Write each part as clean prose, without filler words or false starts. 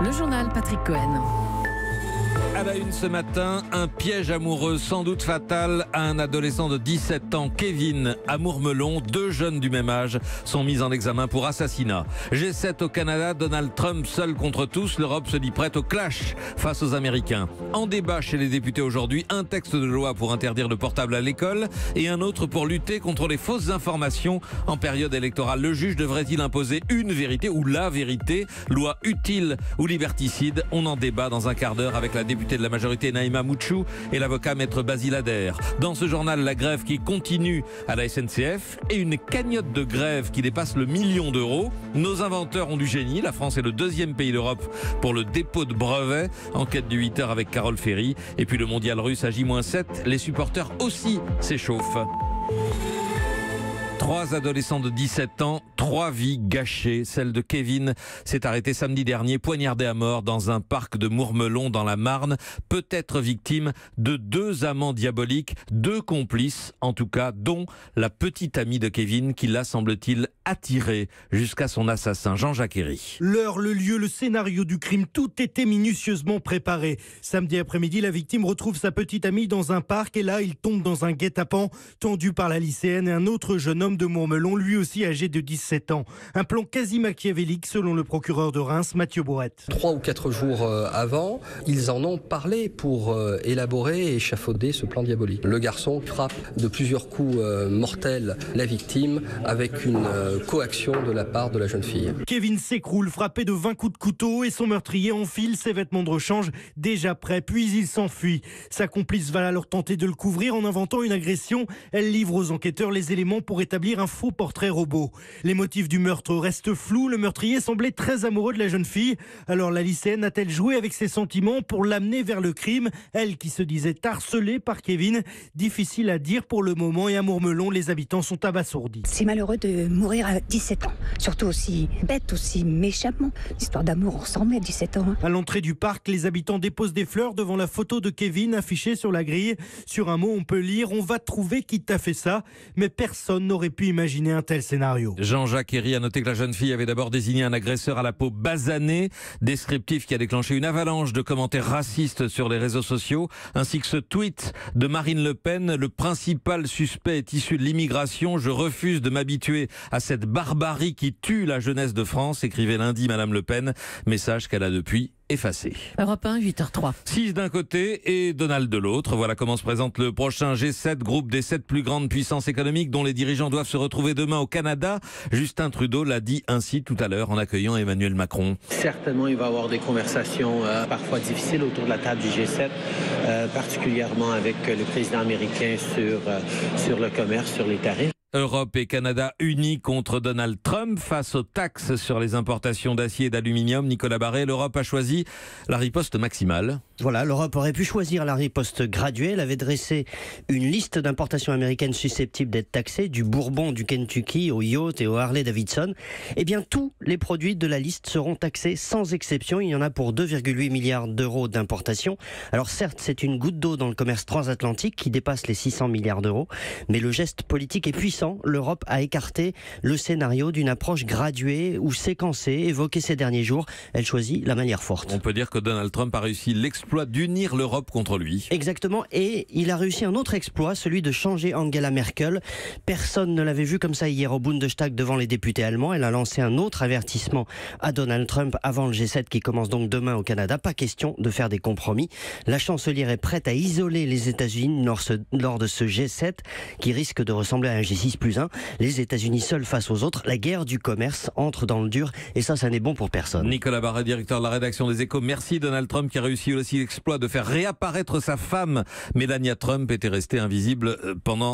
le journal Patrick Cohen. À la une ce matin, un piège amoureux sans doute fatal à un adolescent de 17 ans, Kevin, à Mourmelon. 2 jeunes du même âge sont mis en examen pour assassinat. G7 au Canada, Donald Trump seul contre tous. L'Europe se dit prête au clash face aux Américains. En débat chez les députés aujourd'hui, un texte de loi pour interdire le portable à l'école et un autre pour lutter contre les fausses informations en période électorale. Le juge devrait-il imposer une vérité ou la vérité? Loi utile ou liberticide? On en débat dans un quart d'heure avec la députée de la majorité Naïma Mouchou et l'avocat maître Basile Adair. Dans ce journal, la grève qui continue à la SNCF et une cagnotte de grève qui dépasse le 1 million d'euros. Nos inventeurs ont du génie. La France est le 2e pays d'Europe pour le dépôt de brevets. Enquête du 8h avec Carole Ferry. Et puis le mondial russe à J-7. Les supporters aussi s'échauffent. 3 adolescents de 17 ans, 3 vies gâchées. Celle de Kevin s'est arrêtée samedi dernier, poignardé à mort dans un parc de Mourmelon dans la Marne. Peut-être victime de 2 amants diaboliques, 2 complices en tout cas, dont la petite amie de Kevin qui l'a, semble-t-il, attiré jusqu'à son assassin, Jean-Jacques Herry. L'heure, le lieu, le scénario du crime, tout était minutieusement préparé. Samedi après-midi, la victime retrouve sa petite amie dans un parc et là, il tombe dans un guet-apens tendu par la lycéenne et un autre jeune homme de Mourmelon, lui aussi âgé de 17 ans. Un plan quasi machiavélique selon le procureur de Reims, Mathieu Bourrette. 3 ou 4 jours avant, ils en ont parlé pour élaborer et échafauder ce plan diabolique. Le garçon frappe de plusieurs coups mortels la victime avec une coaction de la part de la jeune fille. Kevin s'écroule, frappé de 20 coups de couteau et son meurtrier enfile ses vêtements de rechange déjà prêts, puis il s'enfuit. Sa complice va alors tenter de le couvrir en inventant une agression. Elle livre aux enquêteurs les éléments pour établir un faux portrait robot. Les motifs du meurtre restent flous. Le meurtrier semblait très amoureux de la jeune fille. Alors la lycéenne a-t-elle joué avec ses sentiments pour l'amener vers le crime? Elle qui se disait harcelée par Kevin. Difficile à dire pour le moment et à Mourmelon, les habitants sont abasourdis. C'est malheureux de mourir à 17 ans. Surtout aussi bête, aussi méchamment. L'histoire d'amour, on s'en met à 17 ans. À l'entrée du parc, les habitants déposent des fleurs devant la photo de Kevin affichée sur la grille. Sur un mot, on peut lire « On va trouver qui t'a fait ça ». Mais personne n'aurait pu imaginer un tel scénario. Jean-Jacques Herry a noté que la jeune fille avait d'abord désigné un agresseur à la peau basanée, descriptif qui a déclenché une avalanche de commentaires racistes sur les réseaux sociaux, ainsi que ce tweet de Marine Le Pen: le principal suspect est issu de l'immigration, je refuse de m'habituer à cette barbarie qui tue la jeunesse de France, écrivait lundi Madame Le Pen, message qu'elle a depuis effacé. Europe 1, 8h03. 6 d'un côté et Donald de l'autre. Voilà comment se présente le prochain G7, groupe des 7 plus grandes puissances économiques dont les dirigeants doivent se retrouver demain au Canada. Justin Trudeau l'a dit ainsi tout à l'heure en accueillant Emmanuel Macron. Certainement, il va y avoir des conversations parfois difficiles autour de la table du G7, particulièrement avec le président américain sur le commerce, sur les tarifs. Europe et Canada unis contre Donald Trump face aux taxes sur les importations d'acier et d'aluminium. Nicolas Barré, l'Europe a choisi la riposte maximale. Voilà, l'Europe aurait pu choisir la riposte graduée. Elle avait dressé une liste d'importations américaines susceptibles d'être taxées, du Bourbon, du Kentucky, au yacht et au Harley-Davidson. Eh bien, tous les produits de la liste seront taxés sans exception. Il y en a pour 2,8 milliards d'euros d'importation. Alors certes, c'est une goutte d'eau dans le commerce transatlantique qui dépasse les 600 milliards d'euros. Mais le geste politique est puissant. L'Europe a écarté le scénario d'une approche graduée ou séquencée, évoquée ces derniers jours. Elle choisit la manière forte. On peut dire que Donald Trump a réussi l'exploit d'unir l'Europe contre lui. Exactement, et il a réussi un autre exploit, celui de changer Angela Merkel. Personne ne l'avait vu comme ça hier au Bundestag devant les députés allemands. Elle a lancé un autre avertissement à Donald Trump avant le G7 qui commence donc demain au Canada. Pas question de faire des compromis. La chancelière est prête à isoler les États-Unis lors de ce G7 qui risque de ressembler à un G6 plus 1. Les États-Unis seuls face aux autres. La guerre du commerce entre dans le dur et ça n'est bon pour personne. Nicolas Barret, directeur de la rédaction des Échos. Merci Donald Trump qui a réussi aussi l'exploit de faire réapparaître sa femme. Melania Trump était restée invisible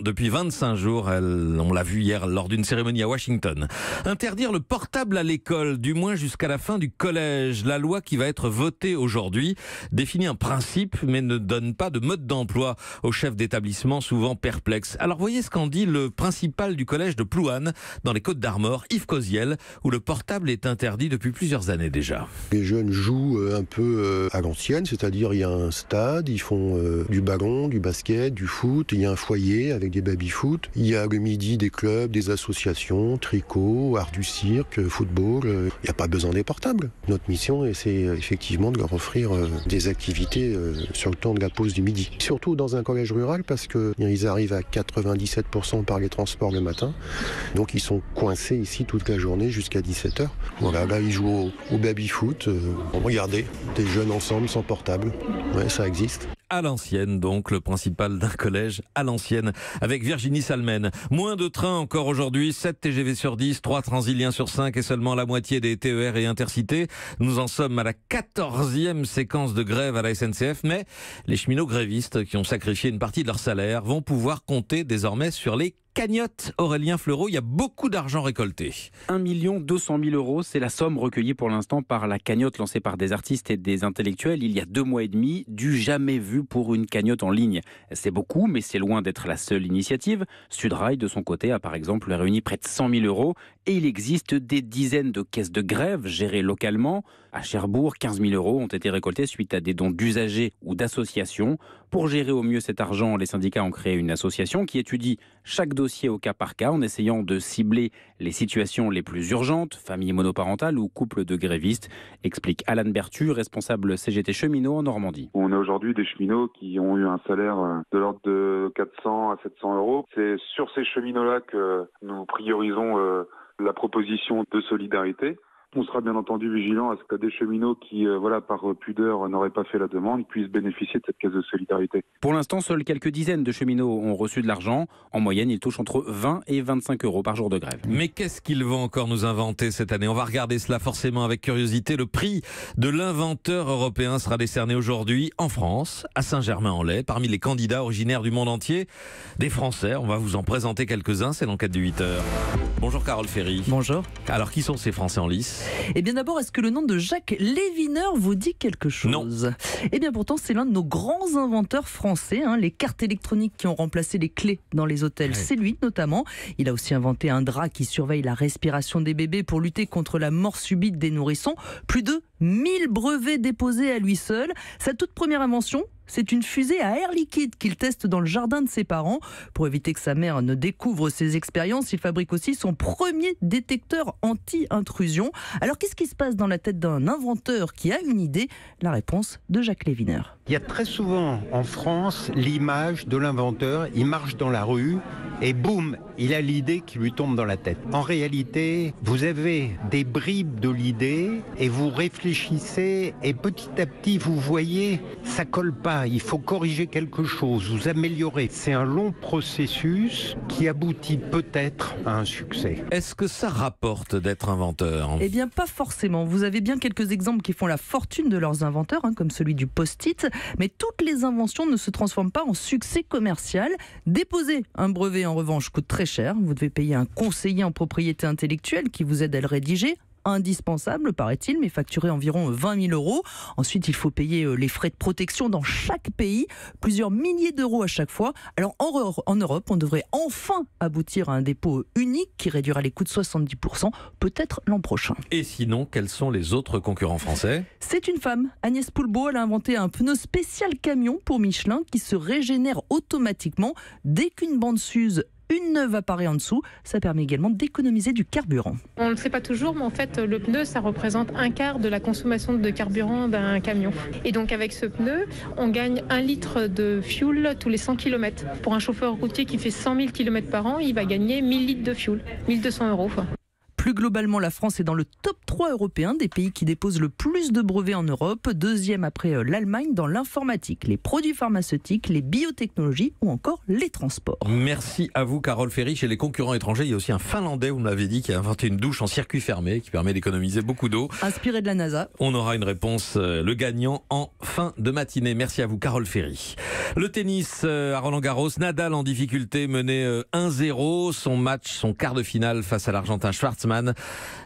depuis 25 jours. On l'a vu hier lors d'une cérémonie à Washington. Interdire le portable à l'école, du moins jusqu'à la fin du collège. La loi qui va être votée aujourd'hui définit un principe mais ne donne pas de mode d'emploi aux chefs d'établissement souvent perplexes. Alors voyez ce qu'en dit le principal principal du collège de Plouane, dans les Côtes-d'Armor, Yves Coziel, où le portable est interdit depuis plusieurs années déjà. Les jeunes jouent un peu à l'ancienne, c'est-à-dire il y a un stade, ils font du ballon, du basket, du foot, il y a un foyer avec des baby-foot, il y a le midi des clubs, des associations, tricot, art du cirque, football, il n'y a pas besoin des portables. Notre mission, c'est effectivement de leur offrir des activités sur le temps de la pause du midi. Surtout dans un collège rural parce qu'ils arrivent à 97% par les transports le matin, donc ils sont coincés ici toute la journée jusqu'à 17h. Voilà, là ils jouent au baby-foot, regardez, des jeunes ensemble sans portable, ouais, ça existe. À l'ancienne, donc, le principal d'un collège à l'ancienne, avec Virginie Salmen. Moins de trains encore aujourd'hui, 7 TGV sur 10, 3 Transiliens sur 5 et seulement la moitié des TER et Intercités. Nous en sommes à la 14e séquence de grève à la SNCF, mais les cheminots grévistes qui ont sacrifié une partie de leur salaire vont pouvoir compter désormais sur les cagnotte. Aurélien Fleureau, il y a beaucoup d'argent récolté. 1 200 000 €, c'est la somme recueillie pour l'instant par la cagnotte lancée par des artistes et des intellectuels il y a 2 mois et demi, du jamais vu pour une cagnotte en ligne. C'est beaucoup, mais c'est loin d'être la seule initiative. Sudrail, de son côté, a par exemple réuni près de 100 000 € et il existe des dizaines de caisses de grève gérées localement. À Cherbourg, 15 000 € ont été récoltés suite à des dons d'usagers ou d'associations. Pour gérer au mieux cet argent, les syndicats ont créé une association qui étudie chaque dossier au cas par cas en essayant de cibler les situations les plus urgentes, familles monoparentales ou couples de grévistes, explique Alan Bertu, responsable CGT cheminots en Normandie. On a aujourd'hui des cheminots qui ont eu un salaire de l'ordre de 400 à 700 €. C'est sur ces cheminots-là que nous priorisons la proposition de solidarité. On sera bien entendu vigilant à ce que des cheminots qui, par pudeur, n'auraient pas fait la demande, puissent bénéficier de cette caisse de solidarité. Pour l'instant, seules quelques dizaines de cheminots ont reçu de l'argent. En moyenne, ils touchent entre 20 et 25 € par jour de grève. Mais qu'est-ce qu'ils vont encore nous inventer cette année ? On va regarder cela forcément avec curiosité. Le prix de l'inventeur européen sera décerné aujourd'hui en France, à Saint-Germain-en-Laye, parmi les candidats originaires du monde entier. Des Français, on va vous en présenter quelques-uns, c'est l'enquête de 8h. Bonjour Carole Ferry. Bonjour. Alors qui sont ces Français en lice ? Eh bien d'abord, est-ce que le nom de Jacques Lévineur vous dit quelque chose ? Non. Eh bien pourtant, c'est l'un de nos grands inventeurs français. Les cartes électroniques qui ont remplacé les clés dans les hôtels, c'est lui notamment. Il a aussi inventé un drap qui surveille la respiration des bébés pour lutter contre la mort subite des nourrissons. Plus de 1000 brevets déposés à lui seul. Sa toute première invention, c'est une fusée à air liquide qu'il teste dans le jardin de ses parents. Pour éviter que sa mère ne découvre ses expériences, il fabrique aussi son premier détecteur anti-intrusion. Alors qu'est-ce qui se passe dans la tête d'un inventeur qui a une idée ? La réponse de Jacques Lévineur. Il y a très souvent en France l'image de l'inventeur, il marche dans la rue et boum, il a l'idée qui lui tombe dans la tête. En réalité, vous avez des bribes de l'idée et vous réfléchissez et petit à petit vous voyez, ça colle pas, il faut corriger quelque chose, vous améliorer. C'est un long processus qui aboutit peut-être à un succès. Est-ce que ça rapporte d'être inventeur ? Eh bien pas forcément. Vous avez bien quelques exemples qui font la fortune de leurs inventeurs, comme celui du post-it. Mais toutes les inventions ne se transforment pas en succès commercial. Déposer un brevet, en revanche, coûte très cher. Vous devez payer un conseiller en propriété intellectuelle qui vous aide à le rédiger. Indispensable, paraît-il, mais facturé environ 20 000 €. Ensuite, il faut payer les frais de protection dans chaque pays, plusieurs milliers d'euros à chaque fois. Alors, en Europe, on devrait enfin aboutir à un dépôt unique qui réduira les coûts de 70%, peut-être l'an prochain. Et sinon, quels sont les autres concurrents français ? C'est une femme, Agnès Poulbeau. Elle a inventé un pneu spécial camion pour Michelin qui se régénère automatiquement dès qu'une bande s'use. Une neuve apparaît en dessous, ça permet également d'économiser du carburant. On ne le sait pas toujours, mais en fait, le pneu, ça représente un quart de la consommation de carburant d'un camion. Et donc, avec ce pneu, on gagne 1 litre de fuel tous les 100 km. Pour un chauffeur routier qui fait 100 000 km par an, il va gagner 1000 litres de fuel, 1200 €. Plus globalement, la France est dans le top 3 européen des pays qui déposent le plus de brevets en Europe, deuxième après l'Allemagne dans l'informatique, les produits pharmaceutiques, les biotechnologies ou encore les transports. Merci à vous Carole Ferry. Chez les concurrents étrangers, il y a aussi un Finlandais, vous m'avez dit, qui a inventé une douche en circuit fermé qui permet d'économiser beaucoup d'eau. Inspiré de la NASA. On aura une réponse, le gagnant en fin de matinée. Merci à vous Carole Ferry. Le tennis à Roland-Garros, Nadal en difficulté, mené 1-0. Son quart de finale face à l'Argentin Schwartzmann Griezmann,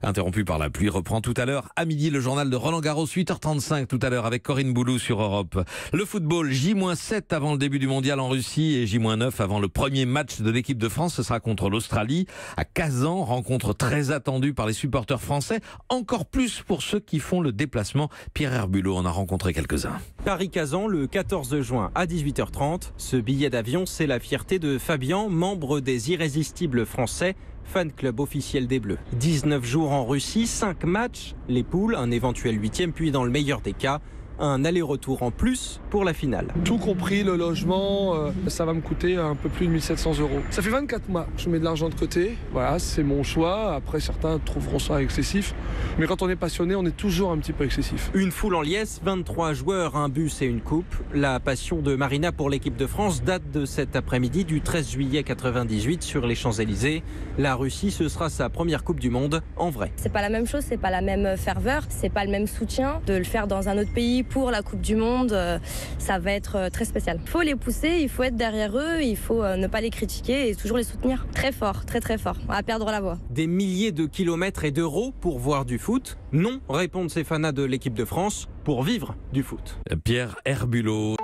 interrompu par la pluie, reprend tout à l'heure. À midi, le journal de Roland Garros, 8h35 tout à l'heure avec Corinne Boulou sur Europe. Le football, J-7 avant le début du mondial en Russie et J-9 avant le premier match de l'équipe de France. Ce sera contre l'Australie à Kazan. Rencontre très attendue par les supporters français. Encore plus pour ceux qui font le déplacement. Pierre Herbulot en a rencontré quelques-uns. Paris-Kazan le 14 juin à 18h30. Ce billet d'avion, c'est la fierté de Fabien, membre des Irrésistibles français, fan club officiel des Bleus. 19 jours en Russie, 5 matchs, les poules, un éventuel 8e, puis dans le meilleur des cas, un aller-retour en plus pour la finale. Tout compris, le logement, ça va me coûter un peu plus de 1 700 €. Ça fait 24 mois, je mets de l'argent de côté, voilà, c'est mon choix. Après, certains trouveront ça excessif, mais quand on est passionné, on est toujours un petit peu excessif. Une foule en liesse, 23 joueurs, un bus et une coupe. La passion de Marina pour l'équipe de France date de cet après-midi du 13 juillet 98 sur les Champs-Élysées. La Russie, ce sera sa première Coupe du Monde en vrai. C'est pas la même chose, c'est pas la même ferveur, c'est pas le même soutien. De le faire dans un autre pays pour la Coupe du Monde, ça va être très spécial. Il faut les pousser, il faut être derrière eux, il faut ne pas les critiquer et toujours les soutenir. Très fort, très très fort. On va perdre la voix. Des milliers de kilomètres et d'euros pour voir du foot? Non, répondent ces fanas de l'équipe de France, pour vivre du foot. Pierre Herbulot.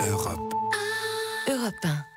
Europe 1.